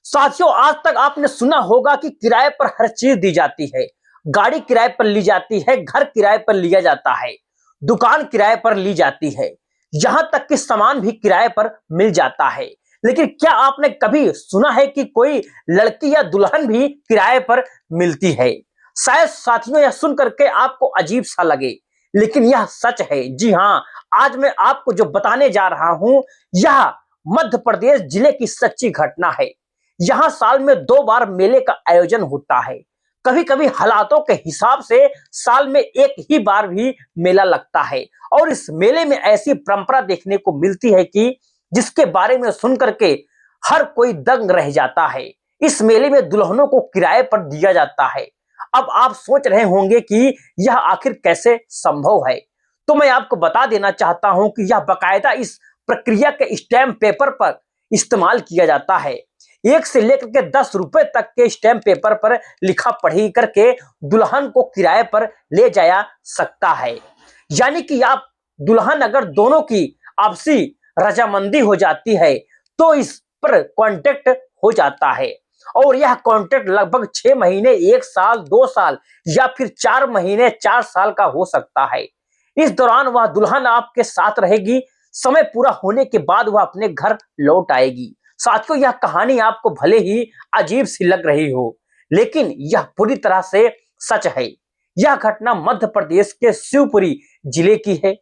साथियों, आज तक आपने सुना होगा कि किराए पर हर चीज दी जाती है। गाड़ी किराए पर ली जाती है, घर किराए पर लिया जाता है, दुकान किराए पर ली जाती है, यहां तक कि सामान भी किराए पर मिल जाता है। लेकिन क्या आपने कभी सुना है कि कोई लड़की या दुल्हन भी किराए पर मिलती है? शायद साथियों यह सुन करके आपको अजीब सा लगे, लेकिन यह सच है। जी हाँ, आज मैं आपको जो बताने जा रहा हूं, यह मध्य प्रदेश जिले की सच्ची घटना है। यहाँ साल में 2 बार मेले का आयोजन होता है। कभी कभी हालातों के हिसाब से साल में एक ही बार भी मेला लगता है। और इस मेले में ऐसी परंपरा देखने को मिलती है कि जिसके बारे में सुन करके हर कोई दंग रह जाता है। इस मेले में दुल्हनों को किराए पर दिया जाता है। अब आप सोच रहे होंगे कि यह आखिर कैसे संभव है, तो मैं आपको बता देना चाहता हूं कि यह बाकायदा इस प्रक्रिया के स्टैम्प पेपर पर इस्तेमाल किया जाता है। 1 से लेकर के 10 रुपए तक के स्टैम्प पेपर पर लिखा पढ़ी करके दुल्हन को किराए पर ले जाया सकता है। यानी कि आप दुल्हन अगर दोनों की आपसी रजामंदी हो जाती है तो इस पर कॉन्ट्रैक्ट हो जाता है। और यह कॉन्ट्रैक्ट लगभग 6 महीने, 1 साल, 2 साल या फिर 4 महीने, 4 साल का हो सकता है। इस दौरान वह दुल्हन आपके साथ रहेगी। समय पूरा होने के बाद वह अपने घर लौट आएगी। साथियों, यह कहानी आपको भले ही अजीब सी लग रही हो, लेकिन यह पूरी तरह से सच है। यह घटना मध्य प्रदेश के शिवपुरी जिले की है।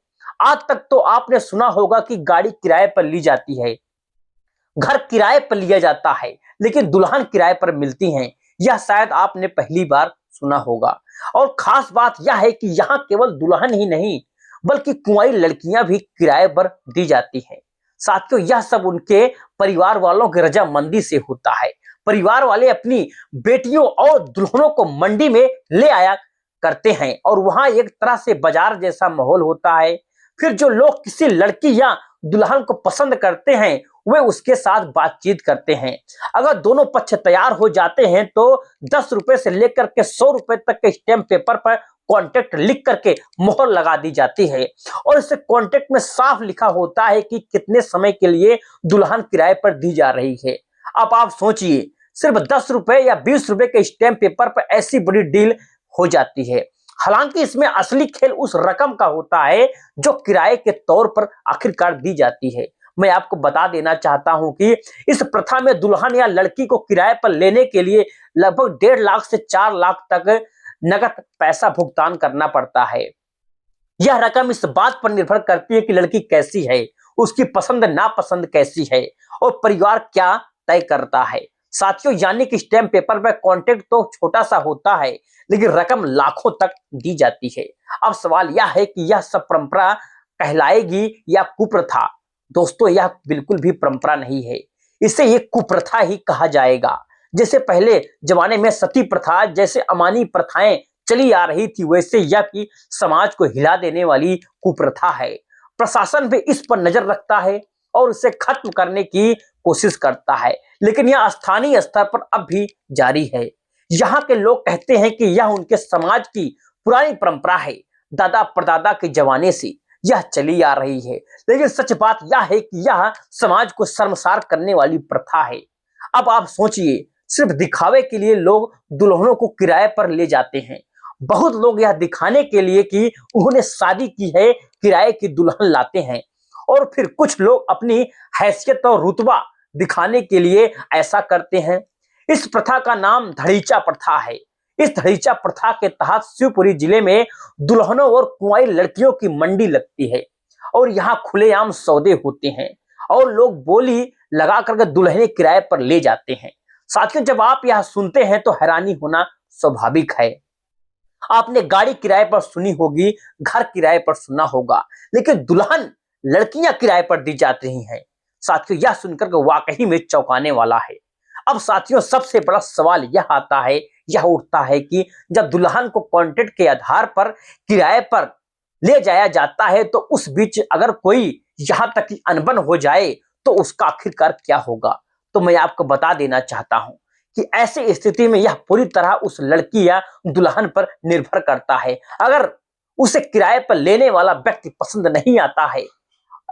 आज तक तो आपने सुना होगा कि गाड़ी किराए पर ली जाती है, घर किराए पर लिया जाता है, लेकिन दुल्हन किराए पर मिलती हैं, यह शायद आपने पहली बार सुना होगा। और खास बात यह है कि यहाँ केवल दुल्हन ही नहीं, बल्कि कुंवारी लड़कियां भी किराए पर दी जाती हैं। साथियों, यह सब उनके परिवार वालों की रजामंदी से होता है। परिवार वाले अपनी बेटियों और दुल्हनों को मंडी में ले आया करते हैं और वहां एक तरह से बाजार जैसा माहौल होता है। फिर जो लोग किसी लड़की या दुल्हन को पसंद करते हैं वे उसके साथ बातचीत करते हैं। अगर दोनों पक्ष तैयार हो जाते हैं तो 10 रुपए से लेकर के 100 रुपए तक के स्टैम्प पेपर पर कॉन्ट्रैक्ट लिख करके मोहर लगा दी जाती है। और इस कॉन्ट्रैक्ट में साफ लिखा होता है कि कितने समय के लिए दुल्हन किराए पर दी जा रही है। अब आप सोचिए, सिर्फ 10 रुपए या 20 रुपए के स्टैम्प पेपर पर ऐसी बड़ी डील हो जाती है। हालांकि इसमें असली खेल उस रकम का होता है जो किराए के तौर पर आखिरकार दी जाती है। मैं आपको बता देना चाहता हूं कि इस प्रथा में दुल्हन या लड़की को किराए पर लेने के लिए लगभग 1.5 लाख से 4 लाख तक नकद पैसा भुगतान करना पड़ता है। यह रकम इस बात पर निर्भर करती है कि लड़की कैसी है, उसकी पसंद नापसंद कैसी है और परिवार क्या तय करता है। साथियों, यानी कि स्टैम्प पेपर पर कॉन्ट्रैक्ट तो छोटा सा होता है, लेकिन रकम लाखों तक दी जाती है। अब सवाल यह है कि यह सब परंपरा कहलाएगी या कुप्रथा? दोस्तों, यह बिल्कुल भी परंपरा नहीं है, इसे एक कुप्रथा ही कहा जाएगा। जैसे पहले जमाने में सती प्रथा जैसे अमानी प्रथाएं चली आ रही थी, वैसे यह भी समाज को हिला देने वाली कुप्रथा है। प्रशासन भी इस पर नजर रखता है और इसे खत्म करने की कोशिश करता है, लेकिन यह स्थानीय स्तर पर अब भी जारी है। यहाँ के लोग कहते हैं कि यह उनके समाज की पुरानी परंपरा है, दादा परदादा के जमाने से यह चली आ रही है। लेकिन सच बात यह है कि यह समाज को शर्मसार करने वाली प्रथा है। अब आप सोचिए, सिर्फ दिखावे के लिए लोग दुल्हनों को किराए पर ले जाते हैं। बहुत लोग यह दिखाने के लिए कि उन्होंने शादी की है, किराए की दुल्हन लाते हैं। और फिर कुछ लोग अपनी हैसियत और रुतबा दिखाने के लिए ऐसा करते हैं। इस प्रथा का नाम धड़ीचा प्रथा है। इस धड़ीचा प्रथा के तहत शिवपुरी जिले में दुल्हनों और कुंवारी लड़कियों की मंडी लगती है और यहाँ खुलेआम सौदे होते हैं और लोग बोली लगा करके दुल्हने किराए पर ले जाते हैं। साथियों, जब आप यह सुनते हैं तो हैरानी होना स्वाभाविक है। आपने गाड़ी किराए पर सुनी होगी, घर किराए पर सुना होगा, लेकिन दुल्हन लड़कियां किराए पर दी जाती हैं। साथियों, यह सुनकर के वाकई में चौंकाने वाला है। अब साथियों, सबसे बड़ा सवाल यह आता है, यह उठता है कि जब दुल्हन को कॉन्ट्रैक्ट के आधार पर किराए पर ले जाया जाता है तो उस बीच अगर कोई यहां तक कि अनबन हो जाए तो उसका आखिरकार क्या होगा? तो मैं आपको बता देना चाहता हूं कि ऐसी स्थिति में यह पूरी तरह उस लड़की या दुल्हन पर निर्भर करता है। अगर उसे किराए पर लेने वाला व्यक्ति पसंद नहीं आता है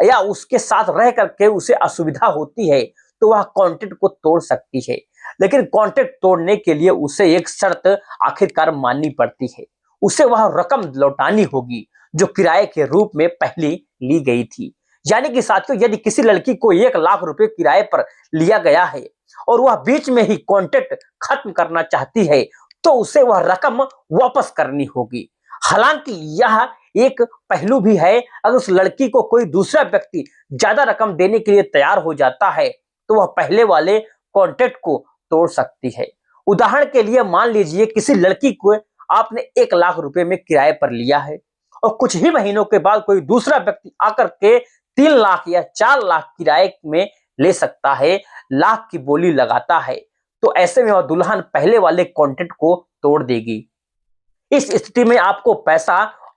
या उसके साथ रह करके उसे असुविधा होती है तो वह कॉन्ट्रैक्ट को तोड़ सकती है। लेकिन कॉन्ट्रैक्ट तोड़ने के लिए उसे एक शर्त आखिरकार माननी पड़ती है। उसे वह रकम लौटानी होगी जो किराए के रूप में पहले ली गई थी। यानी कि साथियों, यदि किसी लड़की को 1 लाख रुपए किराए पर लिया गया है और वह बीच में ही कॉन्ट्रैक्ट खत्म करना चाहती है तो उसे वह रकम वापस करनी होगी। हालांकि यह एक पहलू भी है, अगर उस लड़की को कोई दूसरा व्यक्ति ज्यादा रकम देने के लिए तैयार हो जाता है तो वह पहले वाले कॉन्ट्रैक्ट को तोड़ सकती है। उदाहरण के लिए मान लीजिए किसी लड़की को आपने 1 लाख रुपए में किराए पर लिया है और कुछ ही महीनों के बाद कोई दूसरा व्यक्ति आकर के 3 लाख या 4 लाख किराए में ले सकता है, लाख की बोली लगाता है, तो ऐसे में वह दुल्हन पहले वाले कॉन्ट्रैक्ट को तोड़ देगी। इस स्थिति में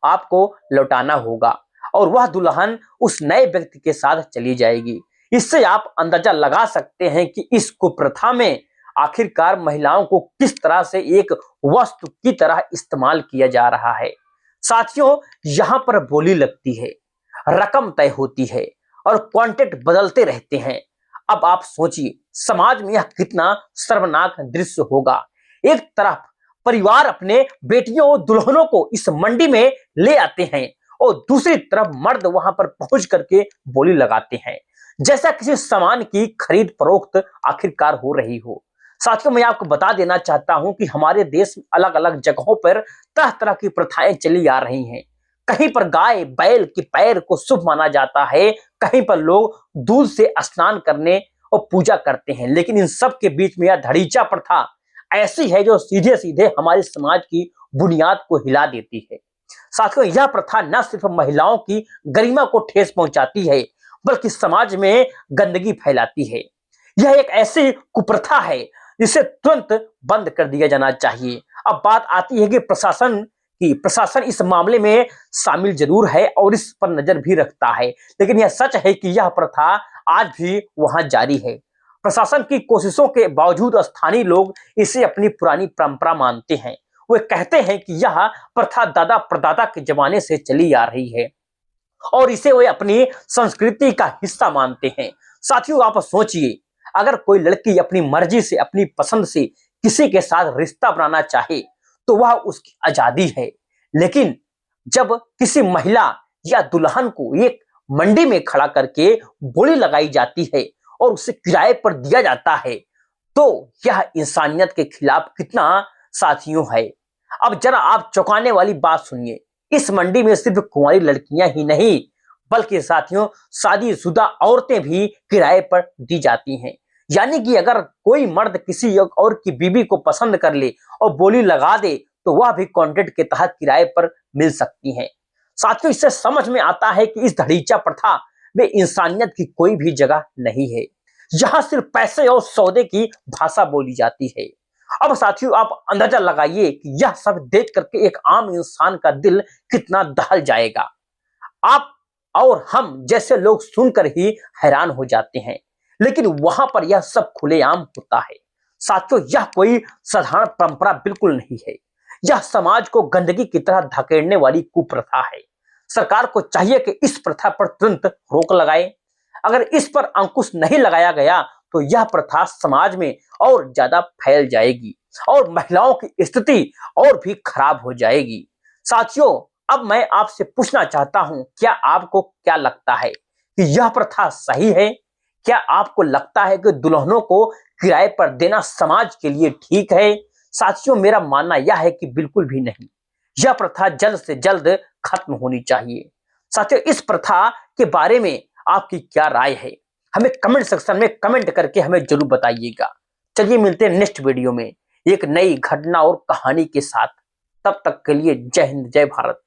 आपको लौटाना होगा और वह दुल्हन उस नए व्यक्ति के साथ चली जाएगी। इससे आप अंदाजा लगा सकते हैं कि इस कुप्रथा में आखिरकार महिलाओं को किस तरह से एक वस्तु की तरह इस्तेमाल किया जा रहा है। साथियों, यहां पर बोली लगती है, रकम तय होती है और कॉन्ट्रैक्ट बदलते रहते हैं। अब आप सोचिए समाज में यह कितना शर्मनाक दृश्य होगा। एक तरफ परिवार अपने बेटियों और दुल्हनों को इस मंडी में ले आते हैं और दूसरी तरफ मर्द वहां पर पहुंच करके बोली लगाते हैं, जैसा किसी सामान की खरीद फरोख्त आखिरकार हो रही हो। साथियों, मैं आपको बता देना चाहता हूं कि हमारे देश में अलग अलग जगहों पर तरह तरह की प्रथाएं चली आ रही हैं। कहीं पर गाय बैल के पैर को शुभ माना जाता है, कहीं पर लोग दूध से स्नान करने और पूजा करते हैं, लेकिन इन सब के बीच में यह धड़ीचा प्रथा ऐसी है जो सीधे सीधे हमारे समाज की बुनियाद को हिला देती है। साथियों, यह प्रथा न सिर्फ महिलाओं की गरिमा को ठेस पहुंचाती है बल्कि समाज में गंदगी फैलाती है। यह एक ऐसी कुप्रथा है जिसे तुरंत बंद कर दिया जाना चाहिए। अब बात आती है कि प्रशासन इस मामले में शामिल जरूर है और इस पर नजर भी रखता है, लेकिन यह सच है कि यह प्रथा आज भी वहां जारी है। प्रशासन की कोशिशों के बावजूद स्थानीय लोग इसे अपनी पुरानी परंपरा मानते हैं। वे कहते हैं कि यह प्रथा दादा परदादा के जमाने से चली आ रही है और इसे वे अपनी संस्कृति का हिस्सा मानते हैं। साथियों, आप सोचिए, अगर कोई लड़की अपनी मर्जी से, अपनी पसंद से किसी के साथ रिश्ता बनाना चाहे तो वह उसकी आजादी है, लेकिन जब किसी महिला या दुल्हन को एक मंडी में खड़ा करके बोली लगाई जाती है और उसे किराए पर दिया जाता है तो यह इंसानियत के खिलाफ कितना साथियों है। अब जरा आप चौंकाने वाली बात सुनिए, इस मंडी में सिर्फ कुंवारी लड़कियां ही नहीं बल्कि साथियों शादीशुदा औरतें भी किराए पर दी जाती हैं। यानी कि अगर कोई मर्द किसी और की बीवी को पसंद कर ले और बोली लगा दे तो वह भी कॉन्ट्रैक्ट के तहत किराए पर मिल सकती हैं। साथियों, इससे समझ में आता है कि इस धड़ीचा प्रथा में इंसानियत की कोई भी जगह नहीं है। यहां सिर्फ पैसे और सौदे की भाषा बोली जाती है। अब साथियों, आप अंदाजा लगाइए कि यह सब देख करके एक आम इंसान का दिल कितना दहल जाएगा। आप और हम जैसे लोग सुनकर ही हैरान हो जाते हैं, लेकिन वहां पर यह सब खुलेआम होता है। साथियों, यह कोई साधारण परंपरा बिल्कुल नहीं है, यह समाज को गंदगी की तरह धकेलने वाली कुप्रथा है। सरकार को चाहिए कि इस प्रथा पर तुरंत रोक लगाए। अगर इस पर अंकुश नहीं लगाया गया तो यह प्रथा समाज में और ज्यादा फैल जाएगी और महिलाओं की स्थिति और भी खराब हो जाएगी। साथियों, अब मैं आपसे पूछना चाहता हूं, क्या आपको क्या लगता है कि यह प्रथा सही है? क्या आपको लगता है कि दुल्हनों को किराए पर देना समाज के लिए ठीक है? साथियों, मेरा मानना यह है कि बिल्कुल भी नहीं। यह प्रथा जल्द से जल्द खत्म होनी चाहिए। साथियों, इस प्रथा के बारे में आपकी क्या राय है? हमें कमेंट सेक्शन में कमेंट करके हमें जरूर बताइएगा। चलिए मिलते हैं नेक्स्ट वीडियो में एक नई घटना और कहानी के साथ। तब तक के लिए जय हिंद, जय भारत।